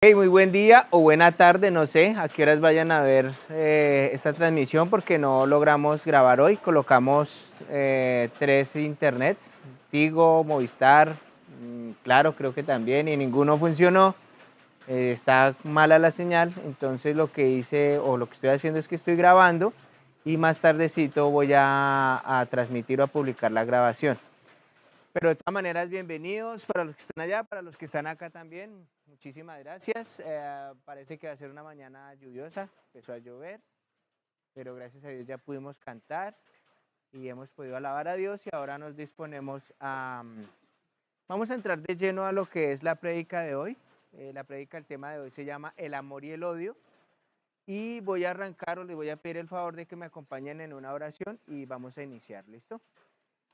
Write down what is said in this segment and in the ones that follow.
Hey, muy buen día o buena tarde, no sé a qué horas vayan a ver esta transmisión porque no logramos grabar hoy. Colocamos tres internets, Tigo, Movistar, Claro, creo que también, y ninguno funcionó. Está mala la señal, entonces lo que hice o lo que estoy haciendo es que estoy grabando y más tardecito voy a transmitir o a publicar la grabación. Pero de todas maneras, bienvenidos para los que están allá, para los que están acá también. Muchísimas gracias. Parece que va a ser una mañana lluviosa, empezó a llover, pero gracias a Dios ya pudimos cantar y hemos podido alabar a Dios y ahora nos disponemos a... Vamos a entrar de lleno a lo que es la prédica de hoy. La prédica, el tema de hoy se llama El amor y el odio. Y voy a arrancar o les voy a pedir el favor de que me acompañen en una oración y vamos a iniciar, ¿listo?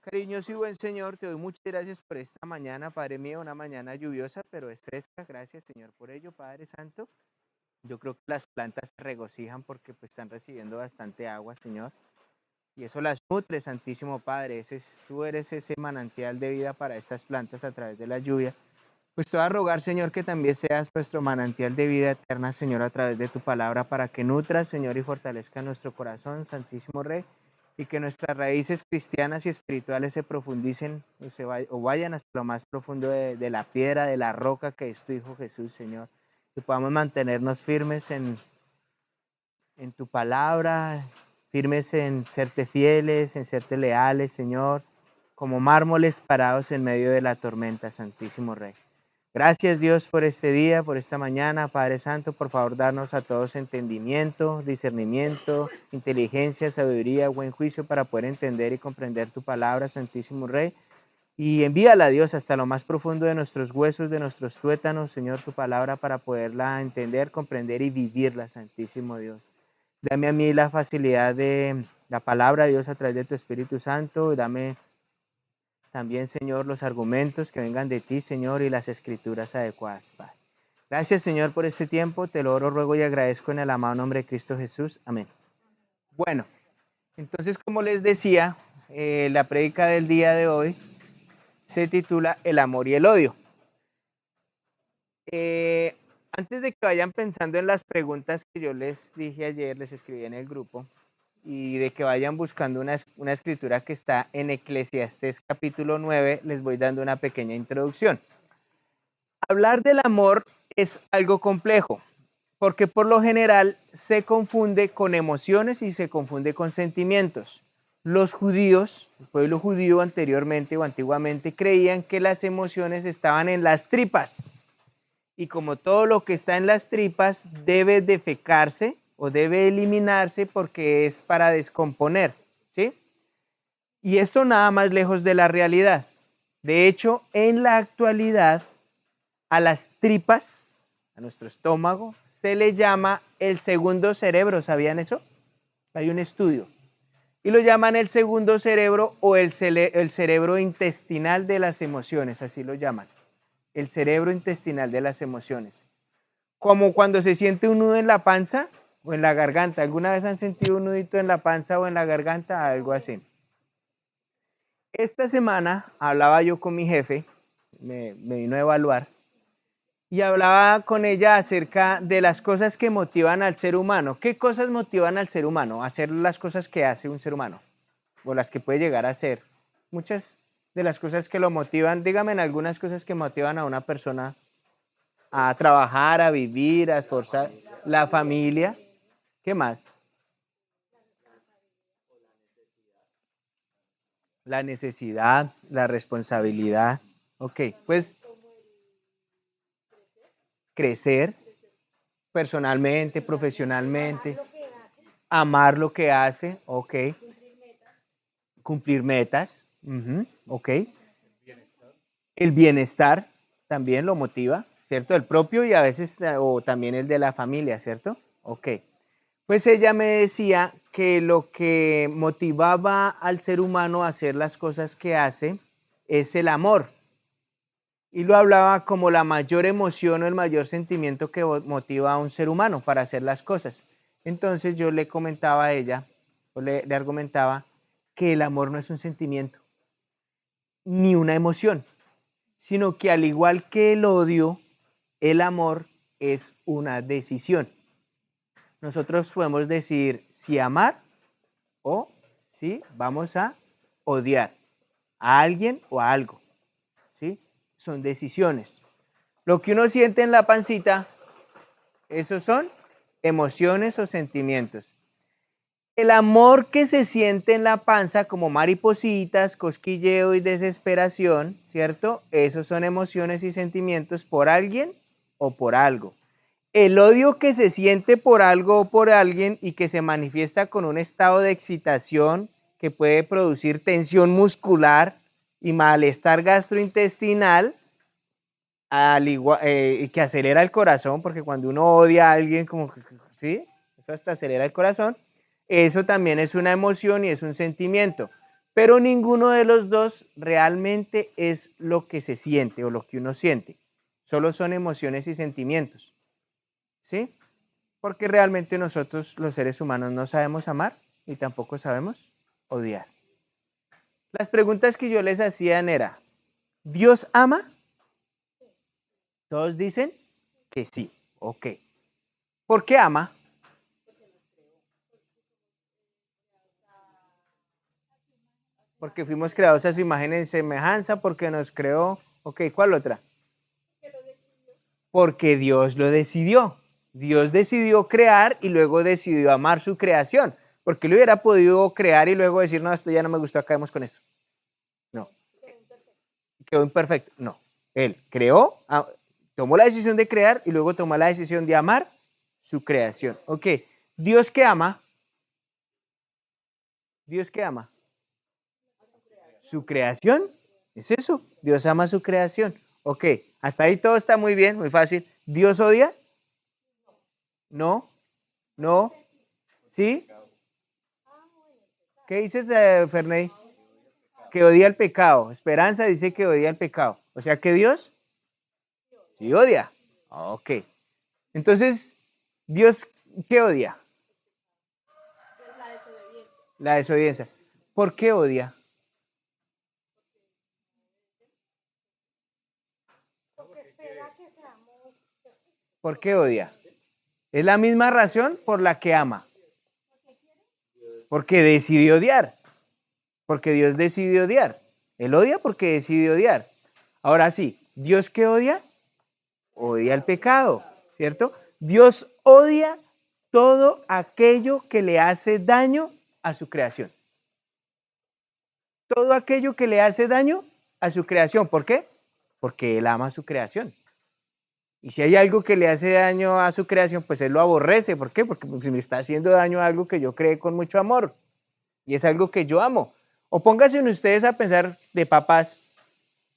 Cariñoso y buen Señor, te doy muchas gracias por esta mañana, Padre mío, una mañana lluviosa, pero es fresca. Gracias, Señor, por ello, Padre Santo. Yo creo que las plantas se regocijan porque pues, están recibiendo bastante agua, Señor, y eso las nutre, Santísimo Padre. Tú eres ese manantial de vida para estas plantas a través de la lluvia. Pues te voy a rogar, Señor, que también seas nuestro manantial de vida eterna, Señor, a través de tu palabra, para que nutras, Señor, y fortalezca nuestro corazón, Santísimo Rey, y que nuestras raíces cristianas y espirituales se profundicen o vayan hasta lo más profundo de la piedra, de la roca que es tu Hijo Jesús, Señor. Que podamos mantenernos firmes en tu palabra, firmes en serte fieles, en serte leales, Señor, como mármoles parados en medio de la tormenta, Santísimo Rey. Gracias, Dios, por este día, por esta mañana. Padre Santo, por favor, darnos a todos entendimiento, discernimiento, inteligencia, sabiduría, buen juicio para poder entender y comprender tu palabra, Santísimo Rey. Y envíala, Dios, hasta lo más profundo de nuestros huesos, de nuestros tuétanos, Señor, tu palabra para poderla entender, comprender y vivirla, Santísimo Dios. Dame a mí la facilidad de la palabra, Dios, a través de tu Espíritu Santo. Dame también, Señor, los argumentos que vengan de ti, Señor, y las escrituras adecuadas, Padre. Gracias, Señor, por este tiempo. Te lo oro, ruego y agradezco en el amado nombre de Cristo Jesús. Amén. Bueno, entonces, como les decía, la prédica del día de hoy se titula El amor y el odio. Antes de que vayan pensando en las preguntas que yo les dije ayer, les escribí en el grupo, y de que vayan buscando una escritura que está en Eclesiastés capítulo 9, les voy dando una pequeña introducción. Hablar del amor es algo complejo, porque por lo general se confunde con emociones y se confunde con sentimientos. Los judíos, el pueblo judío anteriormente o antiguamente, creían que las emociones estaban en las tripas. Y como todo lo que está en las tripas debe defecarse o debe eliminarse porque es para descomponer, ¿sí? Y esto nada más lejos de la realidad. De hecho, en la actualidad, a las tripas, a nuestro estómago, se le llama el segundo cerebro. ¿Sabían eso? Hay un estudio. Y lo llaman el segundo cerebro o el cerebro intestinal de las emociones, así lo llaman. El cerebro intestinal de las emociones. Como cuando se siente un nudo en la panza o en la garganta. ¿Alguna vez han sentido un nudito en la panza o en la garganta? Algo así. Esta semana hablaba yo con mi jefe, me vino a evaluar, y hablaba con ella acerca de las cosas que motivan al ser humano. ¿Qué cosas motivan al ser humano a hacer las cosas que hace un ser humano? O las que puede llegar a hacer. Muchas de las cosas que lo motivan, dígame en algunas cosas que motivan a una persona a trabajar, a vivir, a esforzar. La familia. ¿Qué más? La necesidad, la responsabilidad. Ok, pues crecer personalmente, profesionalmente, amar lo que hace, ok, cumplir metas, ok, el bienestar también lo motiva, ¿cierto? El propio y a veces o también el de la familia, ¿cierto? Ok. Pues ella me decía que lo que motivaba al ser humano a hacer las cosas que hace es el amor. Y lo hablaba como la mayor emoción o el mayor sentimiento que motiva a un ser humano para hacer las cosas. Entonces yo le comentaba a ella, o le argumentaba, que el amor no es un sentimiento, ni una emoción, sino que al igual que el odio, el amor es una decisión. Nosotros podemos decir si amar o si vamos a odiar a alguien o a algo, ¿sí? Son decisiones. Lo que uno siente en la pancita, esos son emociones o sentimientos. El amor que se siente en la panza como maripositas, cosquilleo y desesperación, ¿cierto? Esos son emociones y sentimientos por alguien o por algo. El odio que se siente por algo o por alguien y que se manifiesta con un estado de excitación que puede producir tensión muscular y malestar gastrointestinal, y que acelera el corazón, porque cuando uno odia a alguien, como que, ¿sí? Eso hasta acelera el corazón. Eso también es una emoción y es un sentimiento. Pero ninguno de los dos realmente es lo que se siente o lo que uno siente. Solo son emociones y sentimientos. ¿Sí? Porque realmente nosotros, los seres humanos, no sabemos amar y tampoco sabemos odiar. Las preguntas que yo les hacían era, ¿Dios ama? Todos dicen que sí. Ok. ¿Por qué ama? Porque fuimos creados a su imagen y semejanza, porque nos creó. Ok, ¿cuál otra? Porque Dios lo decidió. Dios decidió crear y luego decidió amar su creación. Porque él hubiera podido crear y luego decir, no, esto ya no me gustó, acabemos con esto. No. Quedó imperfecto. No. Él creó, tomó la decisión de crear y luego tomó la decisión de amar su creación. Ok. Dios que ama. Dios que ama. Su creación. ¿Es eso? Dios ama su creación. Ok. Hasta ahí todo está muy bien, muy fácil. ¿Dios odia? No. No. ¿Sí? ¿Qué dices, Ferney? Que odia el pecado. Esperanza dice que odia el pecado. O sea que Dios sí odia. Ok. Entonces, ¿Dios qué odia? La desobediencia. ¿Por qué odia? ¿Por qué odia? Es la misma razón por la que ama. Porque decidió odiar. Porque Dios decidió odiar. Él odia porque decidió odiar. Ahora sí, ¿Dios qué odia? Odia el pecado, ¿cierto? Dios odia todo aquello que le hace daño a su creación. Todo aquello que le hace daño a su creación. ¿Por qué? Porque Él ama su creación. Y si hay algo que le hace daño a su creación, pues Él lo aborrece. ¿Por qué? Porque si me está haciendo daño a algo que yo creé con mucho amor. Y es algo que yo amo. O pónganse ustedes a pensar de papás,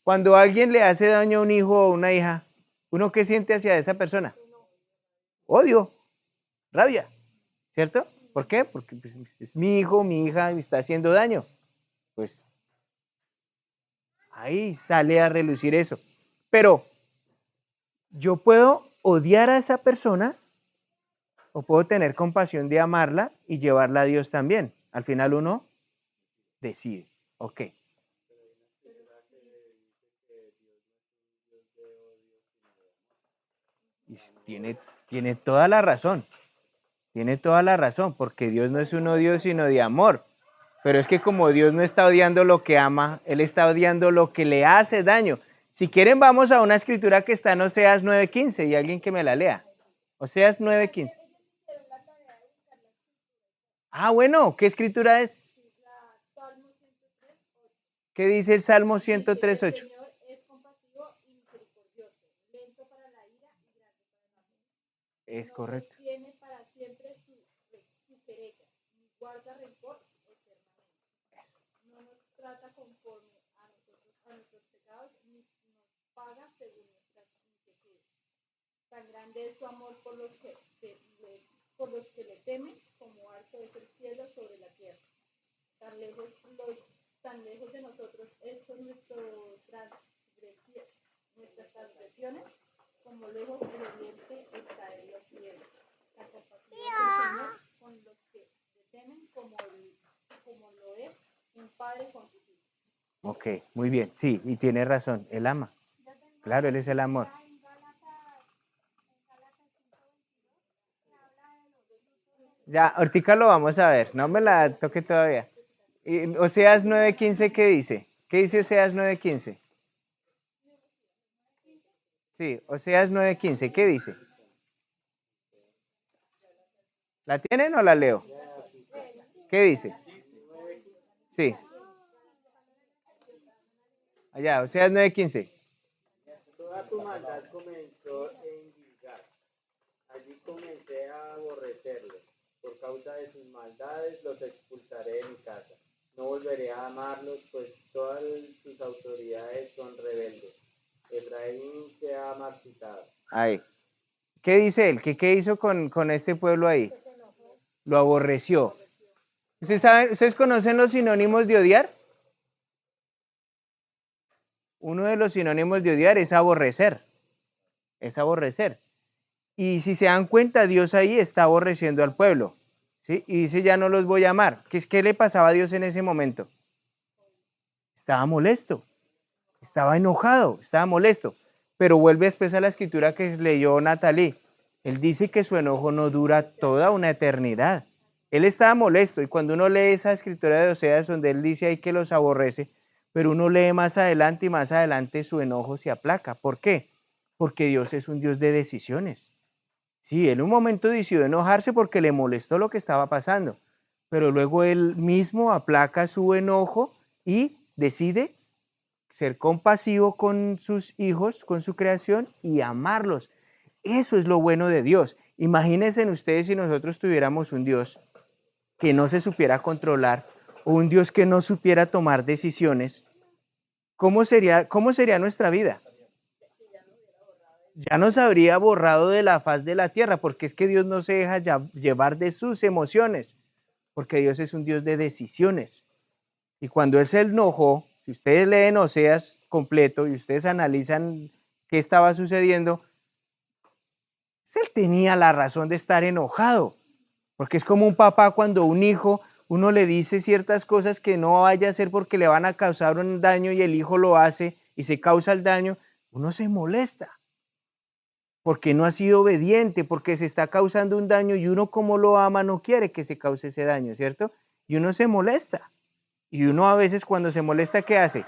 cuando alguien le hace daño a un hijo o una hija, ¿uno qué siente hacia esa persona? Odio, rabia, ¿cierto? ¿Por qué? Porque pues, es mi hijo, mi hija, me está haciendo daño. Pues ahí sale a relucir eso. Pero yo puedo odiar a esa persona o puedo tener compasión de amarla y llevarla a Dios también. Al final uno decide. Ok. Y tiene toda la razón. Tiene toda la razón, porque Dios no es un odio sino de amor. Pero es que como Dios no está odiando lo que ama, Él está odiando lo que le hace daño. Si quieren, vamos a una escritura que está en Oseas 9:15 y alguien que me la lea. Oseas 9:15. Ah, bueno, ¿qué escritura es? ¿Qué dice el Salmo 103:8? Es correcto. Ok, muy bien, sí, y tiene razón, Él ama. Claro, Él es el amor. Ya, ahorita lo vamos a ver, no me la toque todavía. Y Oseas 9:15, ¿qué dice? ¿Qué dice Oseas 9:15? Sí, Oseas 9:15, ¿qué dice? ¿La tienen o la leo? ¿Qué dice? Sí, allá, Oseas 9:15. Toda tu maldad comenzó en Gilgal. Allí comencé a aborrecerlos. Por causa de sus maldades los expulsaré de mi casa. No volveré a amarlos, pues todas sus autoridades son rebeldes. Efraín se ha marchitado. Ahí. ¿Qué dice él? ¿Qué hizo con este pueblo ahí? Lo aborreció. ¿Ustedes conocen los sinónimos de odiar? Uno de los sinónimos de odiar es aborrecer. Es aborrecer. Y si se dan cuenta, Dios ahí está aborreciendo al pueblo. ¿Sí? Y dice, ya no los voy a amar. ¿Qué le pasaba a Dios en ese momento? Estaba molesto, estaba enojado, estaba molesto. Pero vuelve después a la escritura que leyó Natalie. Él dice que su enojo no dura toda una eternidad. Él estaba molesto y cuando uno lee esa escritura de Oseas donde él dice ahí que los aborrece, pero uno lee más adelante y más adelante su enojo se aplaca. ¿Por qué? Porque Dios es un Dios de decisiones. Sí, en un momento decidió enojarse porque le molestó lo que estaba pasando, pero luego él mismo aplaca su enojo y decide ser compasivo con sus hijos, con su creación y amarlos. Eso es lo bueno de Dios. Imagínense ustedes si nosotros tuviéramos un Dios que no se supiera controlar o un Dios que no supiera tomar decisiones. Cómo sería nuestra vida? Ya nos habría borrado de la faz de la tierra, porque es que Dios no se deja llevar de sus emociones, porque Dios es un Dios de decisiones. Y cuando Él se enojó, si ustedes leen Oseas completo y ustedes analizan qué estaba sucediendo, Él tenía la razón de estar enojado, porque es como un papá cuando un hijo, uno le dice ciertas cosas que no vaya a hacer porque le van a causar un daño y el hijo lo hace y se causa el daño, uno se molesta porque no ha sido obediente, porque se está causando un daño y uno como lo ama no quiere que se cause ese daño, ¿cierto? Y uno se molesta. Y uno a veces cuando se molesta, ¿qué hace?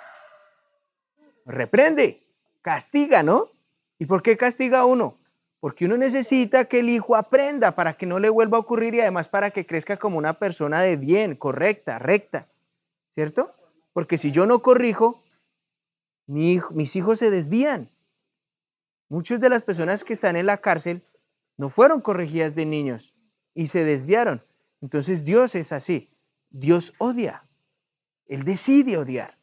Reprende, castiga, ¿no? ¿Y por qué castiga a uno? Porque uno necesita que el hijo aprenda para que no le vuelva a ocurrir y además para que crezca como una persona de bien, correcta, recta, ¿cierto? Porque si yo no corrijo, mis hijos se desvían. Muchas de las personas que están en la cárcel no fueron corregidas de niños y se desviaron. Entonces Dios es así. Dios odia. Él decide odiar.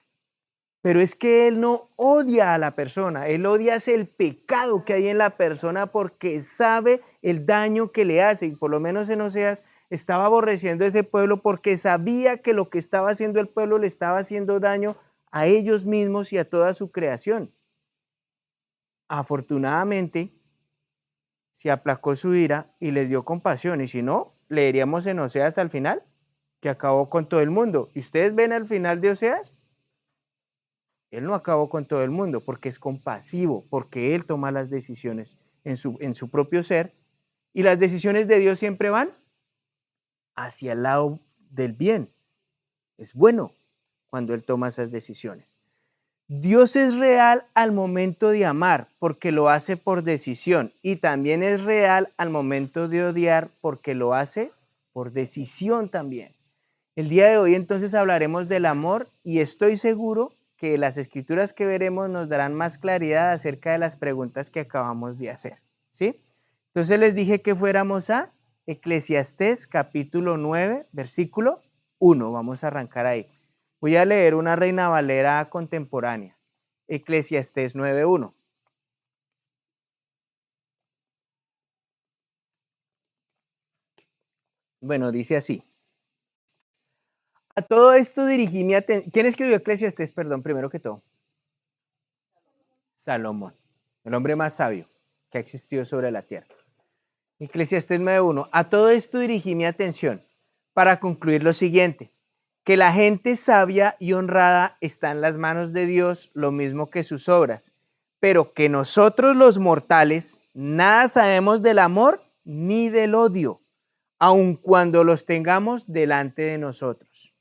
Pero es que Él no odia a la persona. Él odia es el pecado que hay en la persona porque sabe el daño que le hace. Y por lo menos en Oseas estaba aborreciendo a ese pueblo porque sabía que lo que estaba haciendo el pueblo le estaba haciendo daño a ellos mismos y a toda su creación. Afortunadamente, se aplacó su ira y les dio compasión. Y si no, leeríamos en Oseas al final, que acabó con todo el mundo. ¿Y ustedes ven al final de Oseas? Él no acabó con todo el mundo porque es compasivo, porque Él toma las decisiones en su propio ser. Y las decisiones de Dios siempre van hacia el lado del bien. Es bueno cuando Él toma esas decisiones. Dios es real al momento de amar porque lo hace por decisión y también es real al momento de odiar porque lo hace por decisión también. El día de hoy entonces hablaremos del amor y estoy seguro que las escrituras que veremos nos darán más claridad acerca de las preguntas que acabamos de hacer, ¿sí? Entonces les dije que fuéramos a Eclesiastés capítulo 9, versículo 1. Vamos a arrancar ahí. Voy a leer una Reina Valera contemporánea. Eclesiastés 9:1. Bueno, dice así. A todo esto dirigí mi atención. ¿Quién escribió Eclesiastés? Perdón, primero que todo. Salomón, el hombre más sabio que ha existido sobre la tierra. Eclesiastés 9:1. A todo esto dirigí mi atención para concluir lo siguiente, que la gente sabia y honrada está en las manos de Dios, lo mismo que sus obras, pero que nosotros los mortales nada sabemos del amor ni del odio. aun cuando los tengamos delante de nosotros.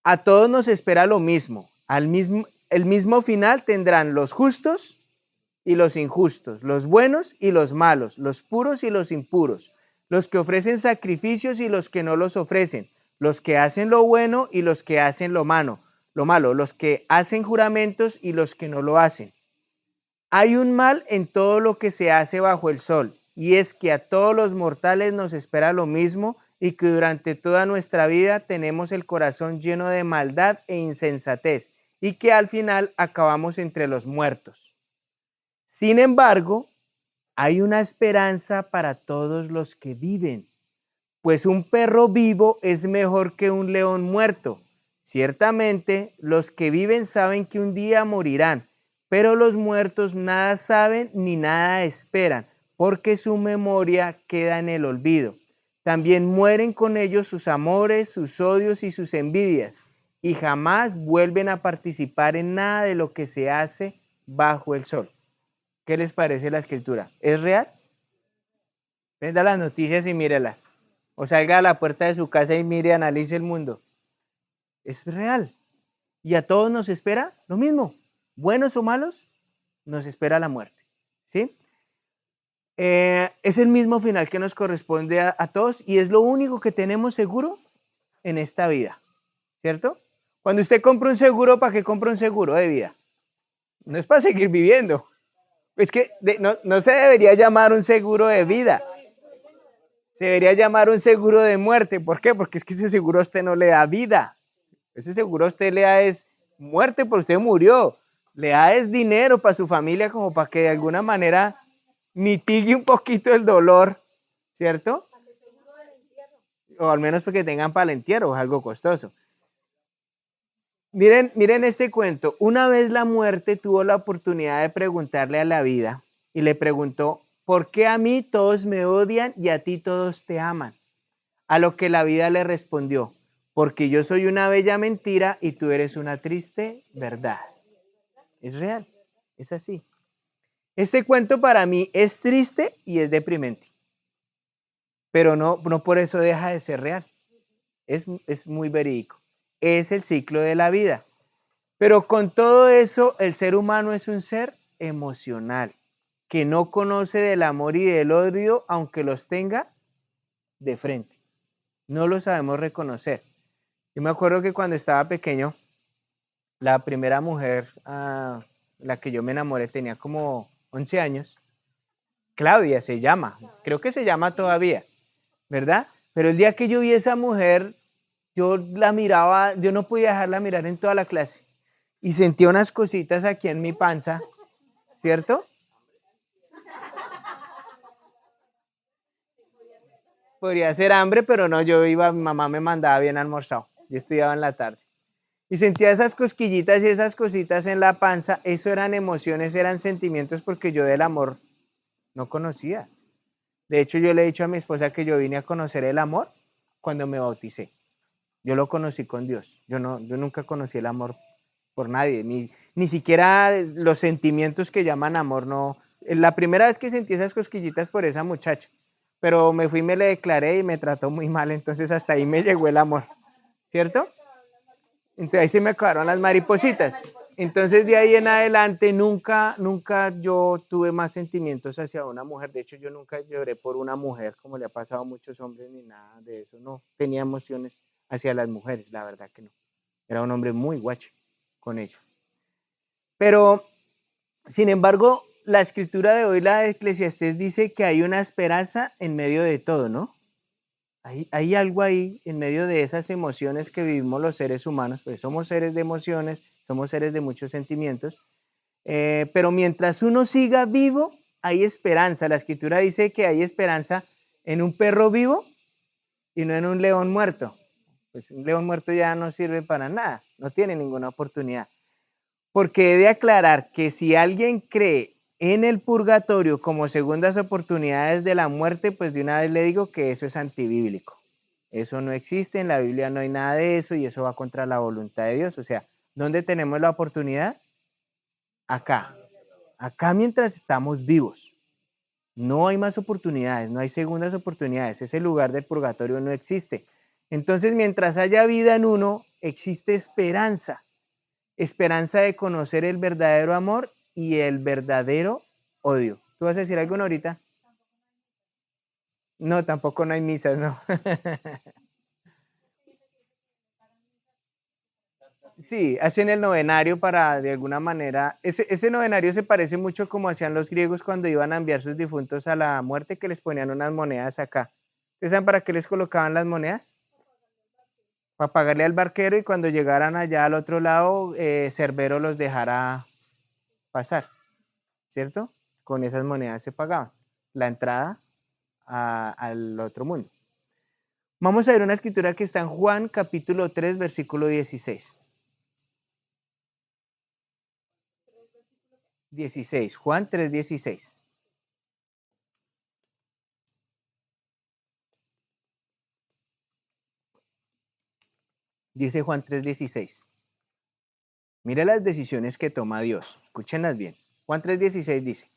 A todos nos espera lo mismo. El mismo final tendrán los justos y los injustos, los buenos y los malos, los puros y los impuros, los que ofrecen sacrificios y los que no los ofrecen, los que hacen lo bueno y los que hacen lo malo, los que hacen juramentos y los que no lo hacen. Hay un mal en todo lo que se hace bajo el sol, y es que a todos los mortales nos espera lo mismo y que durante toda nuestra vida tenemos el corazón lleno de maldad e insensatez, y que al final acabamos entre los muertos. Sin embargo, hay una esperanza para todos los que viven, pues un perro vivo es mejor que un león muerto. Ciertamente, los que viven saben que un día morirán, pero los muertos nada saben ni nada esperan, porque su memoria queda en el olvido. También mueren con ellos sus amores, sus odios y sus envidias, y jamás vuelven a participar en nada de lo que se hace bajo el sol. ¿Qué les parece la escritura? ¿Es real? Prenda las noticias y mírelas. O salga a la puerta de su casa y mire, analice el mundo. Es real. Y a todos nos espera lo mismo. Buenos o malos, nos espera la muerte. ¿Sí? Es el mismo final que nos corresponde a todos y es lo único que tenemos seguro en esta vida. ¿Cierto? Cuando usted compra un seguro, ¿para qué compra un seguro de vida? No es para seguir viviendo. Es que no se debería llamar un seguro de vida. Se debería llamar un seguro de muerte. ¿Por qué? Porque es que ese seguro a usted no le da vida. Ese seguro a usted le da es muerte porque usted murió. Le da es dinero para su familia como para que de alguna manera mitigue un poquito el dolor, ¿cierto? O al menos porque tengan para el entierro, es algo costoso. Miren este cuento. Una vez la muerte tuvo la oportunidad de preguntarle a la vida y le preguntó, ¿por qué a mí todos me odian y a ti todos te aman? A lo que la vida le respondió, porque yo soy una bella mentira y tú eres una triste verdad. Es real, es así. Este cuento para mí es triste y es deprimente, pero no por eso deja de ser real. Es muy verídico. Es el ciclo de la vida. Pero con todo eso, el ser humano es un ser emocional, que no conoce del amor y del odio, aunque los tenga de frente. No lo sabemos reconocer. Yo me acuerdo que cuando estaba pequeño, la primera mujer la que yo me enamoré tenía como 11 años. Claudia se llama, creo que se llama todavía, ¿verdad? Pero el día que yo vi a esa mujer, yo la miraba, yo no podía dejarla mirar en toda la clase. Y sentía unas cositas aquí en mi panza, ¿cierto? Podría ser hambre, pero no, yo iba, mi mamá me mandaba bien almorzado. Yo estudiaba en la tarde. Y sentía esas cosquillitas y esas cositas en la panza, eso eran emociones, eran sentimientos porque yo del amor no conocía. De hecho, yo le he dicho a mi esposa que yo vine a conocer el amor cuando me bauticé. Yo lo conocí con Dios. Yo nunca conocí el amor por nadie, ni siquiera los sentimientos que llaman amor, no. La primera vez que sentí esas cosquillitas por esa muchacha, pero me fui, me le declaré y me trató muy mal, entonces hasta ahí me llegó el amor, ¿cierto? Entonces ahí se me acabaron las maripositas. Entonces de ahí en adelante nunca yo tuve más sentimientos hacia una mujer. De hecho, yo nunca lloré por una mujer como le ha pasado a muchos hombres ni nada de eso. No tenía emociones hacia las mujeres, la verdad que no. Era un hombre muy guacho con ellos. Pero, sin embargo, la escritura de hoy, la de Eclesiastés, dice que hay una esperanza en medio de todo, ¿no? Hay algo ahí en medio de esas emociones que vivimos los seres humanos, pues somos seres de emociones, somos seres de muchos sentimientos, pero mientras uno siga vivo, hay esperanza. La escritura dice que hay esperanza en un perro vivo y no en un león muerto. Pues un león muerto ya no sirve para nada, no tiene ninguna oportunidad. Porque he de aclarar que si alguien cree en el purgatorio como segundas oportunidades de la muerte, pues de una vez le digo que eso es antibíblico. Eso no existe, en la Biblia no hay nada de eso y eso va contra la voluntad de Dios. O sea, ¿dónde tenemos la oportunidad? Acá. Acá mientras estamos vivos. No hay más oportunidades, no hay segundas oportunidades. Ese lugar del purgatorio no existe. Entonces, mientras haya vida en uno, existe esperanza. Esperanza de conocer el verdadero amor y el verdadero odio. ¿Tú vas a decir algo ahorita? No, tampoco no hay misas, no. Sí, hacen el novenario para, de alguna manera, ese novenario se parece mucho como hacían los griegos cuando iban a enviar sus difuntos a la muerte, que les ponían unas monedas acá. ¿Ustedes saben para qué les colocaban las monedas? Para pagarle al barquero y cuando llegaran allá al otro lado, Cerbero los dejara pasar, ¿cierto? Con esas monedas se pagaban la entrada al otro mundo. Vamos a ver una escritura que está en Juan capítulo 3, versículo 16. 16, Juan 3, 16. Dice Juan 3, 16. Mira las decisiones que toma Dios. Escúchenlas bien. Juan 3, 16 dice: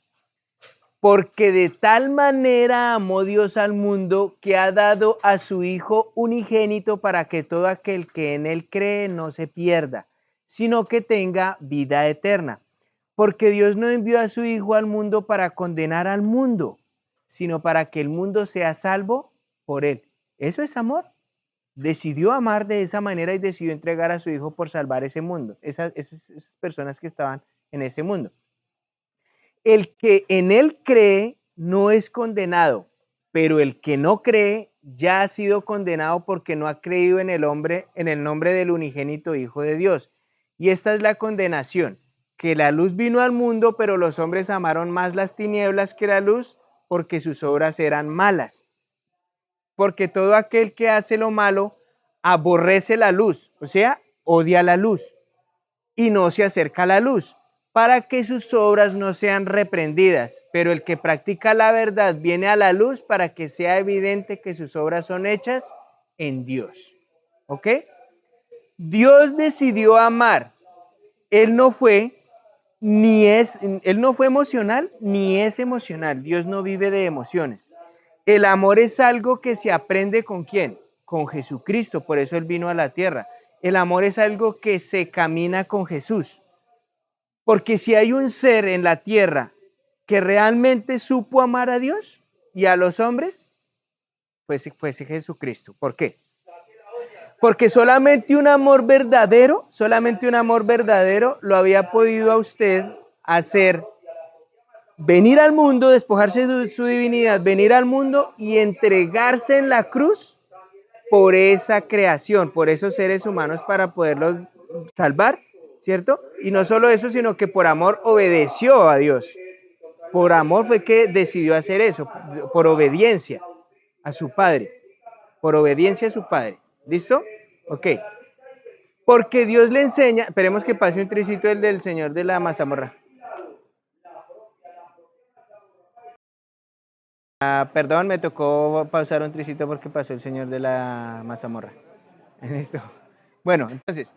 porque de tal manera amó Dios al mundo que ha dado a su Hijo unigénito para que todo aquel que en él cree no se pierda, sino que tenga vida eterna. Porque Dios no envió a su Hijo al mundo para condenar al mundo, sino para que el mundo sea salvo por él. Eso es amor. Decidió amar de esa manera y decidió entregar a su Hijo por salvar ese mundo, esas personas que estaban en ese mundo. El que en él cree no es condenado, pero el que no cree ya ha sido condenado porque no ha creído en el hombre, en el nombre del unigénito Hijo de Dios. Y esta es la condenación, que la luz vino al mundo, pero los hombres amaron más las tinieblas que la luz, porque sus obras eran malas. Porque todo aquel que hace lo malo aborrece la luz, o sea, odia la luz y no se acerca a la luz, para que sus obras no sean reprendidas. Pero el que practica la verdad viene a la luz para que sea evidente que sus obras son hechas en Dios. ¿Ok? Dios decidió amar. Él no fue él no fue emocional ni es emocional. Dios no vive de emociones. El amor es algo que se aprende ¿con quién? Con Jesucristo, por eso Él vino a la tierra. El amor es algo que se camina con Jesús. Porque si hay un ser en la tierra que realmente supo amar a Dios y a los hombres, pues fuese Jesucristo. ¿Por qué? Porque solamente un amor verdadero lo había podido a usted hacer venir al mundo, despojarse de su divinidad, venir al mundo y entregarse en la cruz por esa creación, por esos seres humanos para poderlos salvar, ¿cierto? Y no solo eso, sino que por amor obedeció a Dios. Por amor fue que decidió hacer eso, por obediencia a su Padre, por obediencia a su Padre. ¿Listo? Ok. Porque Dios le enseña, esperemos que pase un tricito el del señor de la mazamorra. Perdón, me tocó pausar un tricito porque pasó el señor de la mazamorra. ¿Listo? Bueno, entonces,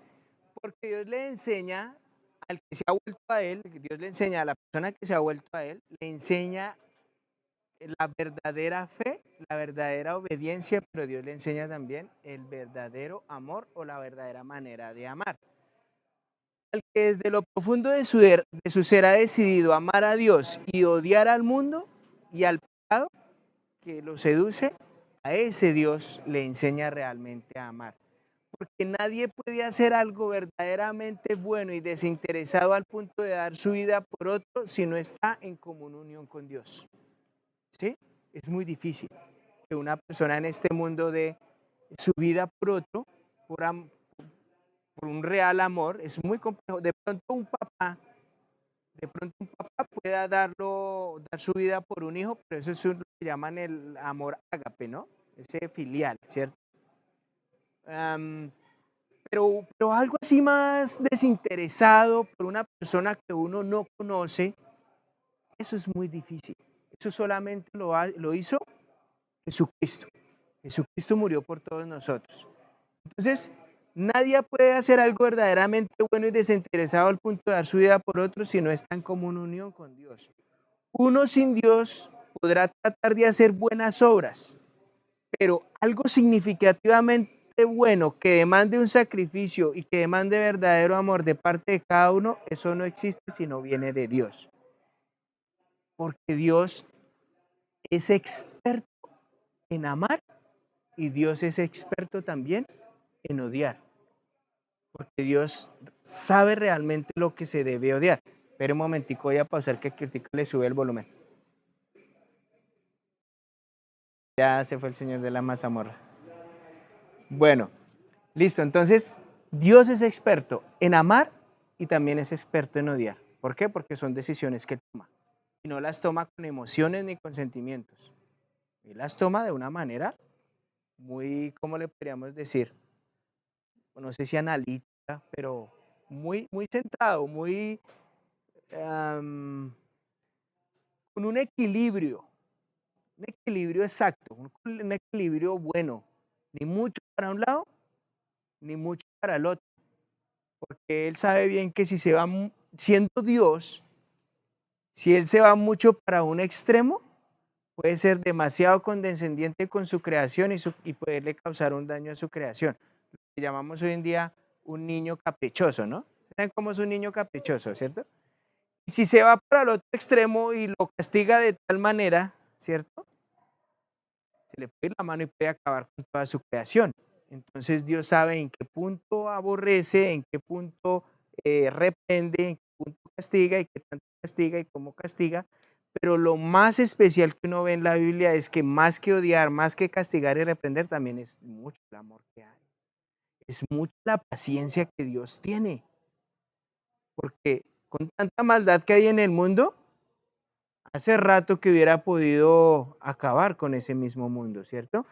porque Dios le enseña al que se ha vuelto a Él, Dios le enseña a la persona que se ha vuelto a Él, le enseña la verdadera fe, la verdadera obediencia, pero Dios le enseña también el verdadero amor o la verdadera manera de amar. Al que desde lo profundo de su ser ha decidido amar a Dios y odiar al mundo y al pecado que lo seduce, a ese Dios le enseña realmente a amar. Porque nadie puede hacer algo verdaderamente bueno y desinteresado al punto de dar su vida por otro si no está en común unión con Dios. ¿Sí? Es muy difícil que una persona en este mundo dé su vida por otro, por, por un real amor. Es muy complejo. De pronto un papá pueda dar su vida por un hijo, pero eso es lo que llaman el amor ágape, ¿no? Ese filial, ¿cierto? Pero algo así más desinteresado por una persona que uno no conoce, eso es muy difícil. Eso solamente lo hizo Jesucristo. Jesucristo murió por todos nosotros. Entonces, nadie puede hacer algo verdaderamente bueno y desinteresado al punto de dar su vida por otro si no está en común unión con Dios. Uno sin Dios podrá tratar de hacer buenas obras, pero algo significativamente bueno que demande un sacrificio y que demande verdadero amor de parte de cada uno, eso no existe si no viene de Dios. Porque Dios es experto en amar y Dios es experto también en odiar. Porque Dios sabe realmente lo que se debe odiar. Pero un momentico, voy a pausar que Critica le sube el volumen. Ya se fue el señor de la mazamorra. Bueno, listo. Entonces, Dios es experto en amar y también es experto en odiar. ¿Por qué? Porque son decisiones que toma. Y no las toma con emociones ni con sentimientos. Él las toma de una manera muy, ¿cómo le podríamos decir? No sé si analítica, pero muy centrado, muy con un equilibrio exacto, un equilibrio bueno, ni mucho para un lado, ni mucho para el otro, porque él sabe bien que si se va, siendo Dios, si él se va mucho para un extremo, puede ser demasiado condescendiente con su creación y poderle causar un daño a su creación. Lo que llamamos hoy en día un niño caprichoso, ¿no? ¿Saben cómo es un niño caprichoso, cierto? Y si se va para el otro extremo y lo castiga de tal manera, ¿cierto? Se le puede ir la mano y puede acabar con toda su creación. Entonces Dios sabe en qué punto aborrece, en qué punto reprende, en qué punto castiga y qué tanto castiga y cómo castiga. Pero lo más especial que uno ve en la Biblia es que más que odiar, más que castigar y reprender, también es mucho el amor que hay. Es mucha la paciencia que Dios tiene. Porque con tanta maldad que hay en el mundo, hace rato que hubiera podido acabar con ese mismo mundo, ¿cierto?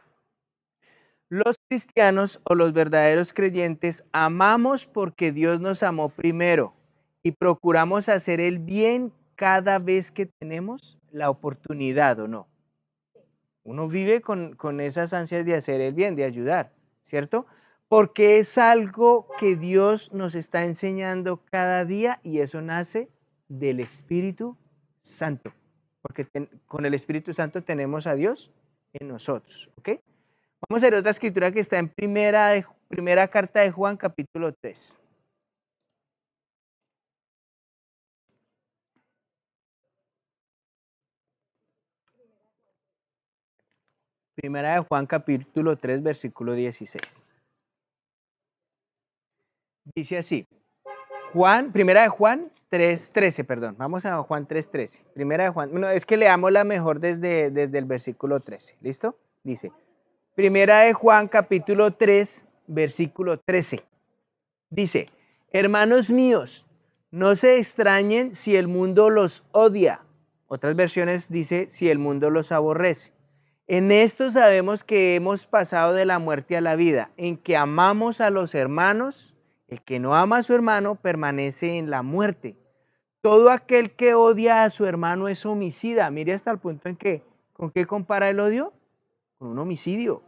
Los cristianos o los verdaderos creyentes amamos porque Dios nos amó primero y procuramos hacer el bien cada vez que tenemos la oportunidad, ¿o no? Uno vive con esas ansias de hacer el bien, de ayudar, ¿cierto? Porque es algo que Dios nos está enseñando cada día y eso nace del Espíritu Santo. Porque con el Espíritu Santo tenemos a Dios en nosotros, ¿ok? Vamos a ver otra escritura que está en primera carta de Juan, capítulo 3. Primera de Juan, capítulo 3, versículo 16. Dice así, primera de Juan 3:13, perdón. Vamos a Juan 3:13. Primera de Juan, bueno, es que leamos la mejor desde el versículo 13. ¿Listo? Dice, primera de Juan, capítulo 3, versículo 13. Dice, hermanos míos, no se extrañen si el mundo los odia. Otras versiones dice, si el mundo los aborrece. En esto sabemos que hemos pasado de la muerte a la vida, en que amamos a los hermanos. El que no ama a su hermano permanece en la muerte. Todo aquel que odia a su hermano es homicida. Mire hasta el punto en que, ¿con qué compara el odio? Con un homicidio.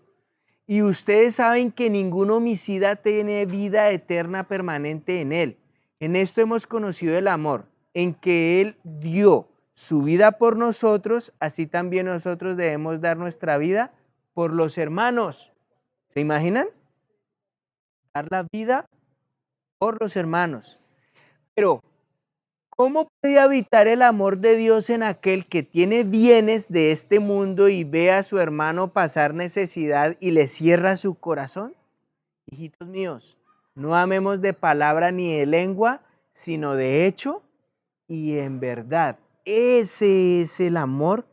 Y ustedes saben que ningún homicida tiene vida eterna permanente en él. En esto hemos conocido el amor, en que Él dio su vida por nosotros, así también nosotros debemos dar nuestra vida por los hermanos. ¿Se imaginan? Dar la vida por los hermanos. Pero, ¿cómo puede habitar el amor de Dios en aquel que tiene bienes de este mundo y ve a su hermano pasar necesidad y le cierra su corazón? Hijitos míos, no amemos de palabra ni de lengua, sino de hecho y en verdad. Ese es el amor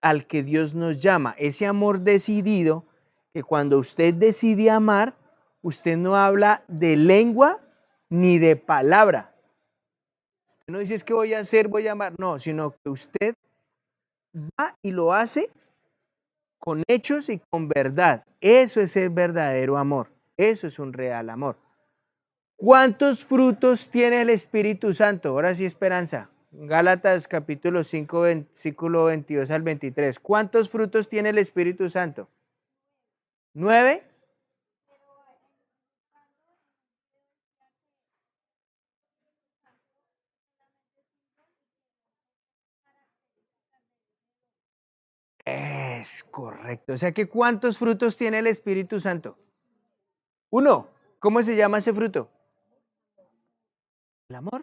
al que Dios nos llama, ese amor decidido, que cuando usted decide amar, usted no habla de lengua ni de palabra. Usted no dice es que voy a hacer, voy a amar, no, sino que usted va y lo hace con hechos y con verdad. Eso es el verdadero amor, eso es un real amor. ¿Cuántos frutos tiene el Espíritu Santo? Ahora sí, Esperanza. Gálatas capítulo 5, versículo 22 al 23. ¿Cuántos frutos tiene el Espíritu Santo? 9. Es correcto. O sea que ¿cuántos frutos tiene el Espíritu Santo? Uno. ¿Cómo se llama ese fruto? El amor.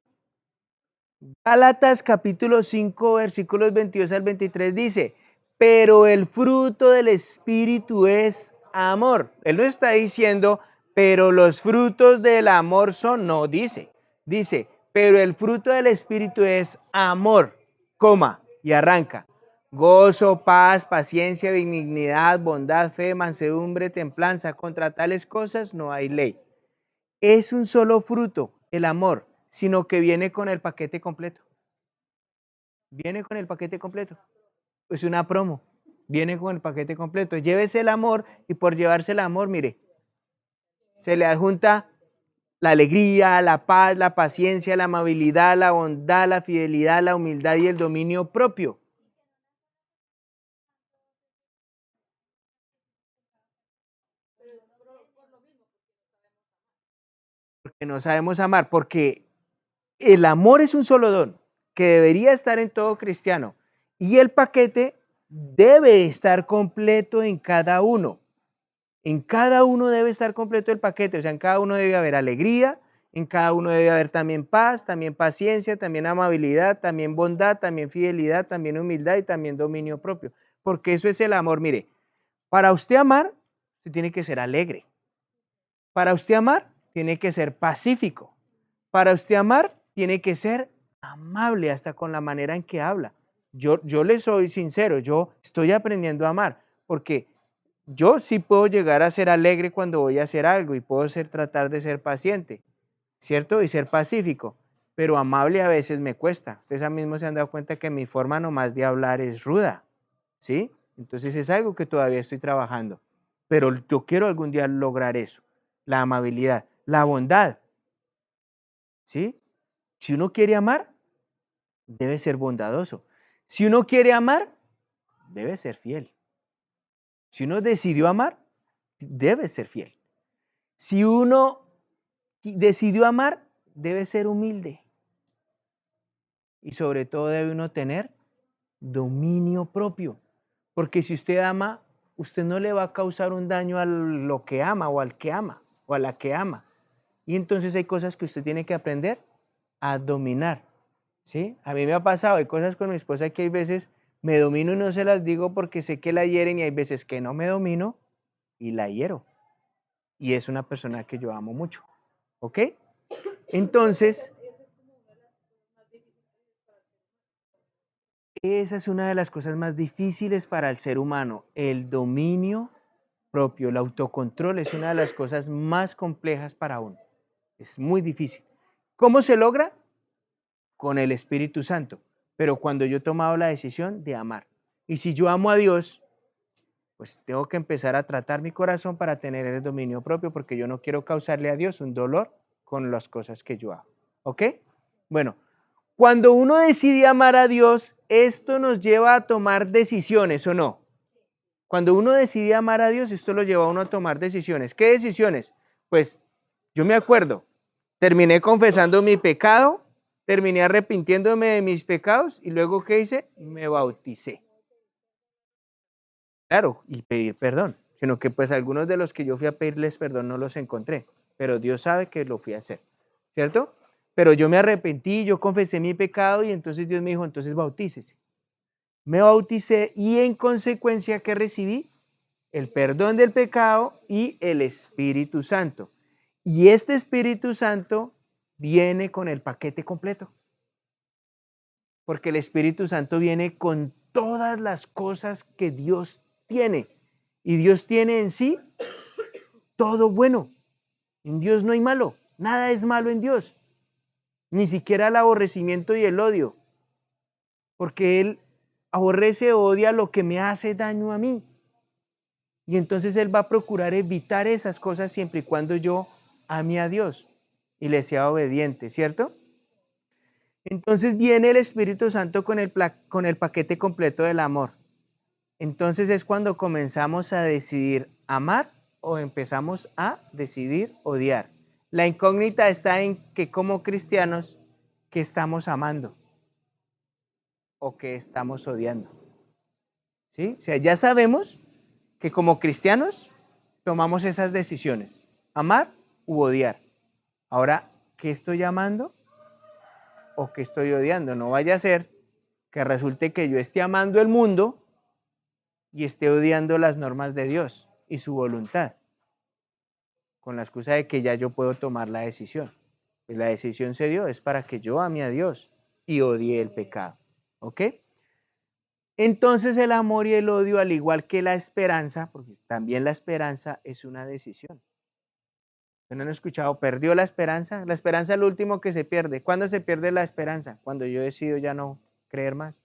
Gálatas capítulo 5 versículos 22 al 23 dice, pero el fruto del Espíritu es amor. Él no está diciendo, pero los frutos del amor son, no, dice, pero el fruto del Espíritu es amor, coma, y arranca. Gozo, paz, paciencia, benignidad, bondad, fe, mansedumbre, templanza. Contra tales cosas no hay ley. Es un solo fruto, el amor, sino que viene con el paquete completo. Viene con el paquete completo. Es una promo. Viene con el paquete completo. Llévese el amor y por llevarse el amor, mire, se le adjunta la alegría, la paz, la paciencia, la amabilidad, la bondad, la fidelidad, la humildad y el dominio propio. Porque no sabemos amar, porque el amor es un solo don que debería estar en todo cristiano y el paquete debe estar completo en cada uno. En cada uno debe estar completo el paquete, o sea, en cada uno debe haber alegría, en cada uno debe haber también paz, también paciencia, también amabilidad, también bondad, también fidelidad, también humildad y también dominio propio. Porque eso es el amor. Mire, para usted amar, usted tiene que ser alegre. Para usted amar, tiene que ser pacífico. Para usted amar, tiene que ser amable hasta con la manera en que habla. Yo le soy sincero, yo estoy aprendiendo a amar, porque yo sí puedo llegar a ser alegre cuando voy a hacer algo y puedo tratar de ser paciente, ¿cierto? Y ser pacífico, pero amable a veces me cuesta. Ustedes mismos se han dado cuenta que mi forma nomás de hablar es ruda, ¿sí? Entonces es algo que todavía estoy trabajando, pero yo quiero algún día lograr eso, la amabilidad, la bondad, ¿sí? Si uno quiere amar, debe ser bondadoso. Si uno quiere amar, debe ser fiel. Si uno decidió amar, debe ser fiel. Si uno decidió amar, debe ser humilde. Y sobre todo debe uno tener dominio propio. Porque si usted ama, usted no le va a causar un daño a lo que ama o al que ama o a la que ama. Y entonces hay cosas que usted tiene que aprender a dominar. ¿Sí? A mí me ha pasado, hay cosas con mi esposa que hay veces me domino y no se las digo porque sé que la hieren y hay veces que no me domino y la hiero. Y es una persona que yo amo mucho. ¿Ok? Entonces, esa es una de las cosas más difíciles para el ser humano. El dominio propio, el autocontrol es una de las cosas más complejas para uno. Es muy difícil. ¿Cómo se logra? Con el Espíritu Santo. Pero cuando yo he tomado la decisión de amar. Y si yo amo a Dios, pues tengo que empezar a tratar mi corazón para tener el dominio propio, porque yo no quiero causarle a Dios un dolor con las cosas que yo hago. ¿Ok? Bueno, cuando uno decide amar a Dios, esto nos lleva a tomar decisiones, ¿o no? Cuando uno decide amar a Dios, esto lo lleva a uno a tomar decisiones. ¿Qué decisiones? Pues yo me acuerdo, terminé confesando mi pecado, terminé arrepintiéndome de mis pecados y luego ¿qué hice? Me bauticé. Claro, y pedir perdón, sino que pues algunos de los que yo fui a pedirles perdón no los encontré, pero Dios sabe que lo fui a hacer, ¿cierto? Pero yo me arrepentí, yo confesé mi pecado y entonces Dios me dijo, entonces bautícese. Me bauticé y en consecuencia que recibí el perdón del pecado y el Espíritu Santo. Y este Espíritu Santo viene con el paquete completo, porque el Espíritu Santo viene con todas las cosas que Dios tiene. Y Dios tiene en sí todo bueno. En Dios no hay malo. Nada es malo en Dios. Ni siquiera el aborrecimiento y el odio. Porque Él aborrece o odia lo que me hace daño a mí. Y entonces Él va a procurar evitar esas cosas siempre y cuando yo ame a Dios y le sea obediente, ¿cierto? Entonces viene el Espíritu Santo con el paquete completo del amor. Entonces es cuando comenzamos a decidir amar o empezamos a decidir odiar. La incógnita está en que como cristianos, ¿qué estamos amando o qué estamos odiando? ¿sí? O sea, ya sabemos que como cristianos tomamos esas decisiones, amar u odiar. Ahora, ¿qué estoy amando o qué estoy odiando? No vaya a ser que resulte que yo esté amando el mundo y esté odiando las normas de Dios y su voluntad, con la excusa de que ya yo puedo tomar la decisión. Pues la decisión se dio, es para que yo ame a Dios y odie el pecado. ¿Ok? Entonces el amor y el odio, al igual que la esperanza, porque también la esperanza es una decisión. ¿No han escuchado? ¿Perdió la esperanza? La esperanza es lo último que se pierde. ¿Cuándo se pierde la esperanza? Cuando yo decido ya no creer más.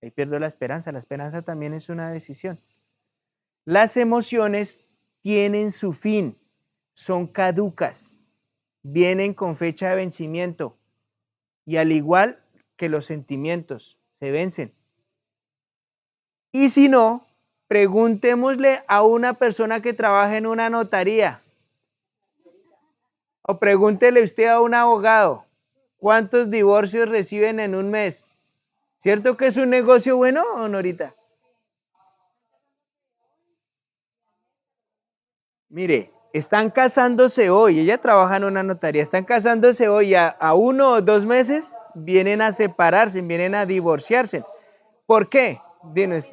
Ahí pierdo la esperanza. La esperanza también es una decisión. Las emociones tienen su fin, son caducas, vienen con fecha de vencimiento y al igual que los sentimientos, se vencen. Y si no, preguntémosle a una persona que trabaja en una notaría o pregúntele usted a un abogado cuántos divorcios reciben en un mes. ¿Cierto que es un negocio bueno, Norita? Mire, están casándose hoy, ella trabaja en una notaría, están casándose hoy y a 1 o 2 meses vienen a separarse, vienen a divorciarse. ¿Por qué? Dinos,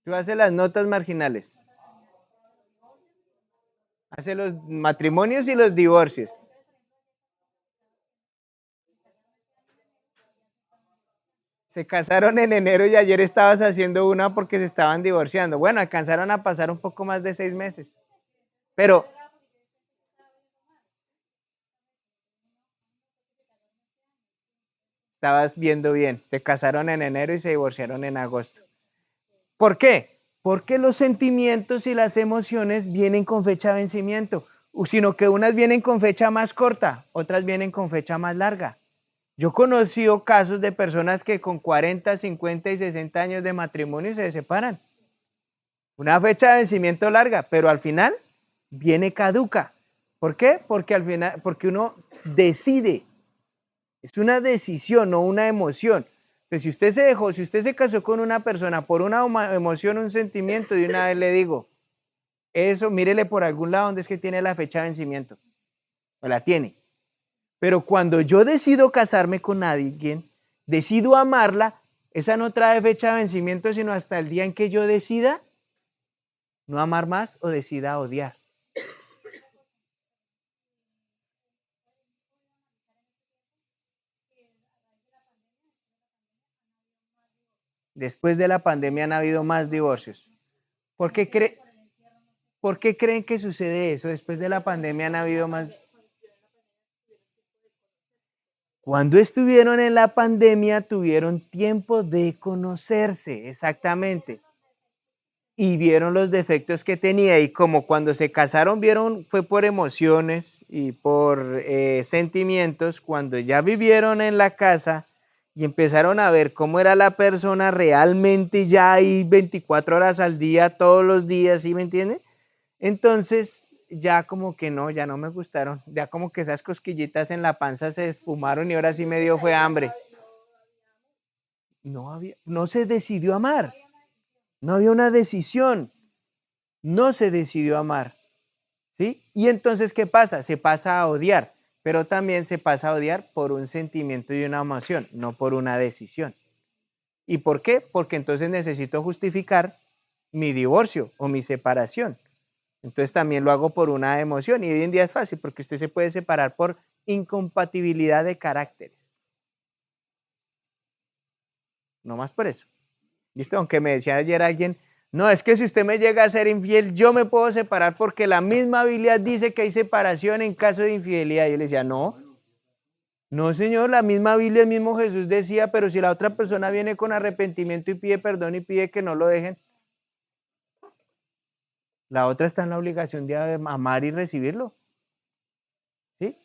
tú haces las notas marginales, hace los matrimonios y los divorcios. Se casaron en enero y ayer estabas haciendo una porque se estaban divorciando. Bueno, alcanzaron a pasar un poco más de 6 meses. Pero estabas viendo bien, se casaron en enero y se divorciaron en agosto. ¿Por qué? Porque los sentimientos y las emociones vienen con fecha de vencimiento, sino que unas vienen con fecha más corta, otras vienen con fecha más larga. Yo he conocido casos de personas que con 40, 50 y 60 años de matrimonio se separan. Una fecha de vencimiento larga, pero al final viene caduca. ¿Por qué? Porque al final, porque uno decide. Es una decisión, no una emoción. Entonces, si usted se dejó, si usted se casó con una persona por una emoción, un sentimiento, de una vez le digo, eso, mírele por algún lado donde es que tiene la fecha de vencimiento. O la tiene. Pero cuando yo decido casarme con alguien, decido amarla, esa no trae fecha de vencimiento, sino hasta el día en que yo decida no amar más o decida odiar. Después de la pandemia han habido más divorcios. ¿Por qué, ¿Por qué creen que sucede eso? Después de la pandemia han habido más. Cuando estuvieron en la pandemia tuvieron tiempo de conocerse, exactamente. Y vieron los defectos que tenía y como cuando se casaron vieron fue por emociones y por sentimientos, cuando ya vivieron en la casa y empezaron a ver cómo era la persona realmente ya ahí 24 horas al día, todos los días, ¿sí me entiende? Entonces ya como que no, ya no me gustaron, ya como que esas cosquillitas en la panza se esfumaron y ahora sí me dio fue hambre. No había, no se decidió amar, no había una decisión, no se decidió amar, ¿sí? Y entonces, ¿qué pasa? Se pasa a odiar, pero también se pasa a odiar por un sentimiento y una emoción, no por una decisión. ¿Y por qué? Porque entonces necesito justificar mi divorcio o mi separación. Entonces también lo hago por una emoción y hoy en día es fácil porque usted se puede separar por incompatibilidad de caracteres. No más por eso. ¿Listo? Aunque me decía ayer alguien, no, es que si usted me llega a ser infiel, yo me puedo separar porque la misma Biblia dice que hay separación en caso de infidelidad. Y yo le decía, no, no señor, la misma Biblia, el mismo Jesús decía, pero si la otra persona viene con arrepentimiento y pide perdón y pide que no lo dejen, la otra está en la obligación de amar y recibirlo. ¿Sí?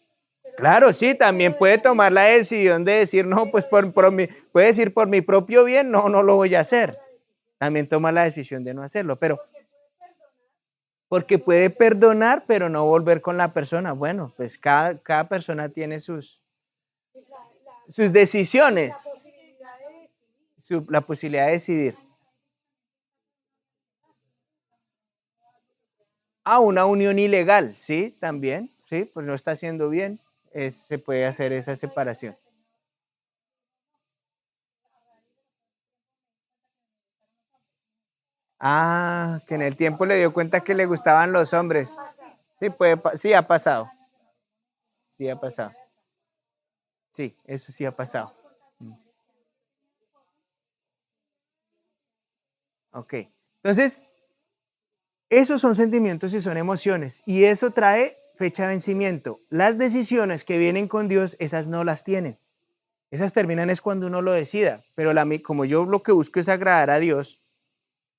Claro, sí, también puede tomar la decisión de decir, no, pues puede decir por mi propio bien, no, no lo voy a hacer. También toma la decisión de no hacerlo, pero Porque puede perdonar, pero no volver con la persona. Bueno, pues cada persona tiene sus decisiones, la posibilidad de decidir. Una unión ilegal, sí, también, sí, pues no está haciendo bien, se puede hacer esa separación. Que en el tiempo le dio cuenta que le gustaban los hombres. Sí, sí ha pasado. Sí ha pasado. Sí, eso sí ha pasado. Ok. Entonces, esos son sentimientos y son emociones. Y eso trae fecha de vencimiento. Las decisiones que vienen con Dios, esas no las tienen. Esas terminan es cuando uno lo decida. Pero como yo lo que busco es agradar a Dios,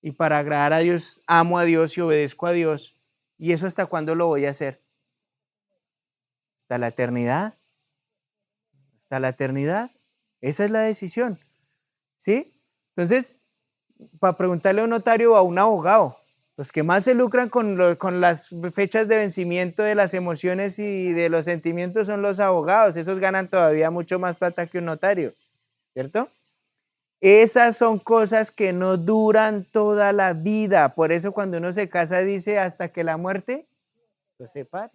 y para agradar a Dios, amo a Dios y obedezco a Dios. ¿Y eso hasta cuándo lo voy a hacer? ¿Hasta la eternidad? ¿Hasta la eternidad? Esa es la decisión. ¿Sí? Entonces, para preguntarle a un notario o a un abogado, los que más se lucran con las fechas de vencimiento de las emociones y de los sentimientos son los abogados. Esos ganan todavía mucho más plata que un notario, ¿cierto? Esas son cosas que no duran toda la vida. Por eso cuando uno se casa dice hasta que la muerte los separe.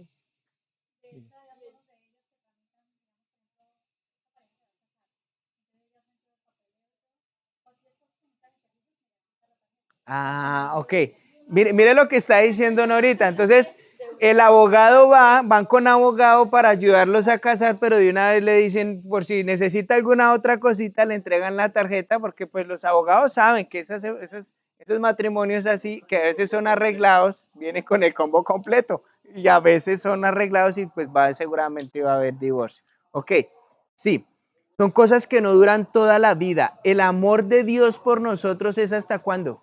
Ok. Mire lo que está diciendo Norita. Entonces, el abogado van con abogado para ayudarlos a casar, pero de una vez le dicen, por si necesita alguna otra cosita, le entregan la tarjeta, porque pues los abogados saben que esos matrimonios así, que a veces son arreglados, vienen con el combo completo, y a veces son arreglados y pues seguramente va a haber divorcio. Ok, sí, son cosas que no duran toda la vida. El amor de Dios por nosotros es ¿hasta cuándo?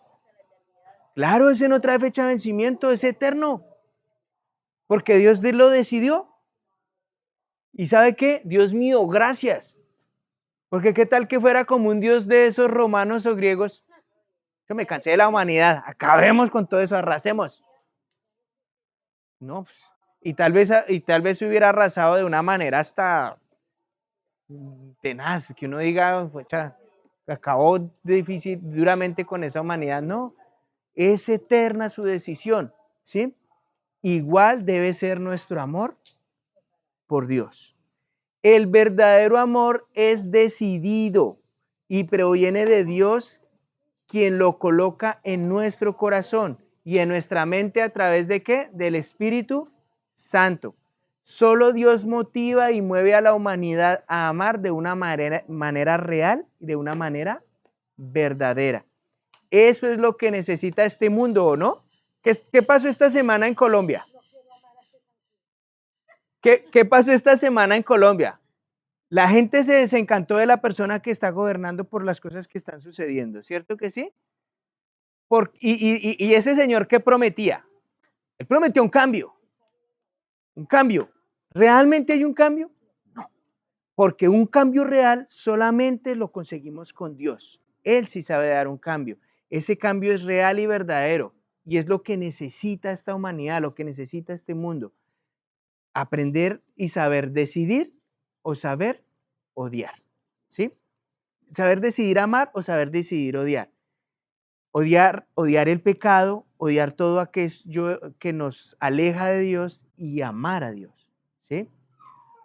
Claro, ese no trae fecha de vencimiento, es eterno. Porque Dios lo decidió. ¿Y sabe qué? Dios mío, gracias. Porque qué tal que fuera como un Dios de esos romanos o griegos. Yo me cansé de la humanidad. Acabemos con todo eso, arrasemos. No, pues, y tal vez se hubiera arrasado de una manera hasta tenaz, que uno diga, acabó difícil, duramente con esa humanidad. No, es eterna su decisión, ¿sí? Igual debe ser nuestro amor por Dios. El verdadero amor es decidido y proviene de Dios, quien lo coloca en nuestro corazón y en nuestra mente a través de ¿qué? Del Espíritu Santo. Solo Dios motiva y mueve a la humanidad a amar de una manera real y de una manera verdadera. Eso es lo que necesita este mundo, ¿o no? ¿Qué pasó esta semana en Colombia? ¿Qué pasó esta semana en Colombia? La gente se desencantó de la persona que está gobernando por las cosas que están sucediendo, ¿cierto que sí? Y ese señor, ¿qué prometía? Él prometió un cambio, un cambio. ¿Realmente hay un cambio? No, porque un cambio real solamente lo conseguimos con Dios. Él sí sabe dar un cambio. Ese cambio es real y verdadero y es lo que necesita esta humanidad, lo que necesita este mundo. Aprender y saber decidir o saber odiar, ¿sí? Saber decidir amar o saber decidir odiar. Odiar el pecado, odiar todo aquello que nos aleja de Dios y amar a Dios, ¿sí?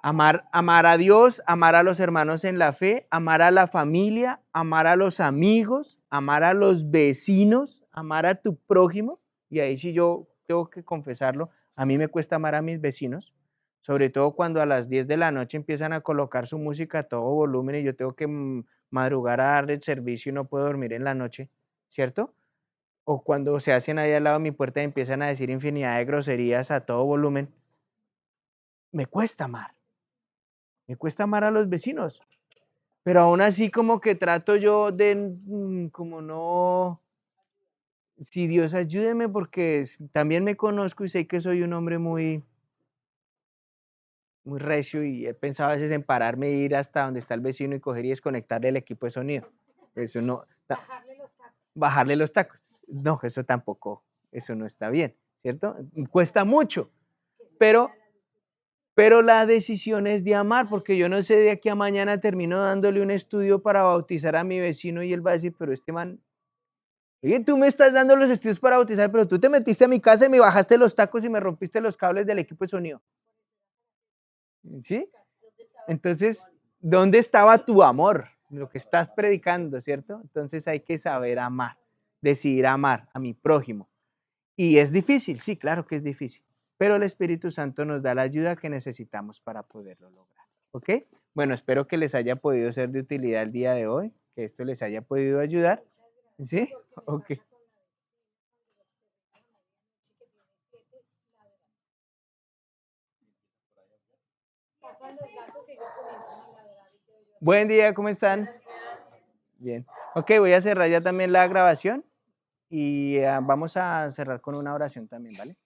Amar a Dios, amar a los hermanos en la fe, amar a la familia, amar a los amigos, amar a los vecinos, amar a tu prójimo. Y ahí sí yo tengo que confesarlo, a mí me cuesta amar a mis vecinos, sobre todo cuando a las 10 de la noche empiezan a colocar su música a todo volumen y yo tengo que madrugar a darle el servicio y no puedo dormir en la noche, ¿cierto? O cuando se hacen ahí al lado de mi puerta y empiezan a decir infinidad de groserías a todo volumen, me cuesta amar. Me cuesta amar a los vecinos, pero aún así como que trato yo de, como no, si Dios ayúdeme porque también me conozco y sé que soy un hombre muy, muy recio y he pensado a veces en pararme e ir hasta donde está el vecino y coger y desconectarle el equipo de sonido. Eso no, bajarle los tacos. No, eso tampoco, eso no está bien, ¿cierto? Cuesta mucho, pero la decisión es de amar, porque yo no sé, de aquí a mañana termino dándole un estudio para bautizar a mi vecino y él va a decir, pero este man, oye, tú me estás dando los estudios para bautizar, pero tú te metiste a mi casa y me bajaste los tacos y me rompiste los cables del equipo de sonido. ¿Sí? Entonces, ¿dónde estaba tu amor? Lo que estás predicando, ¿cierto? Entonces hay que saber amar, decidir amar a mi prójimo. Y es difícil, sí, claro que es difícil, pero el Espíritu Santo nos da la ayuda que necesitamos para poderlo lograr. ¿Ok? Bueno, espero que les haya podido ser de utilidad el día de hoy, que esto les haya podido ayudar. ¿Sí? Ok. Buen día, ¿cómo están? Bien. Ok, voy a cerrar ya también la grabación y vamos a cerrar con una oración también, ¿vale?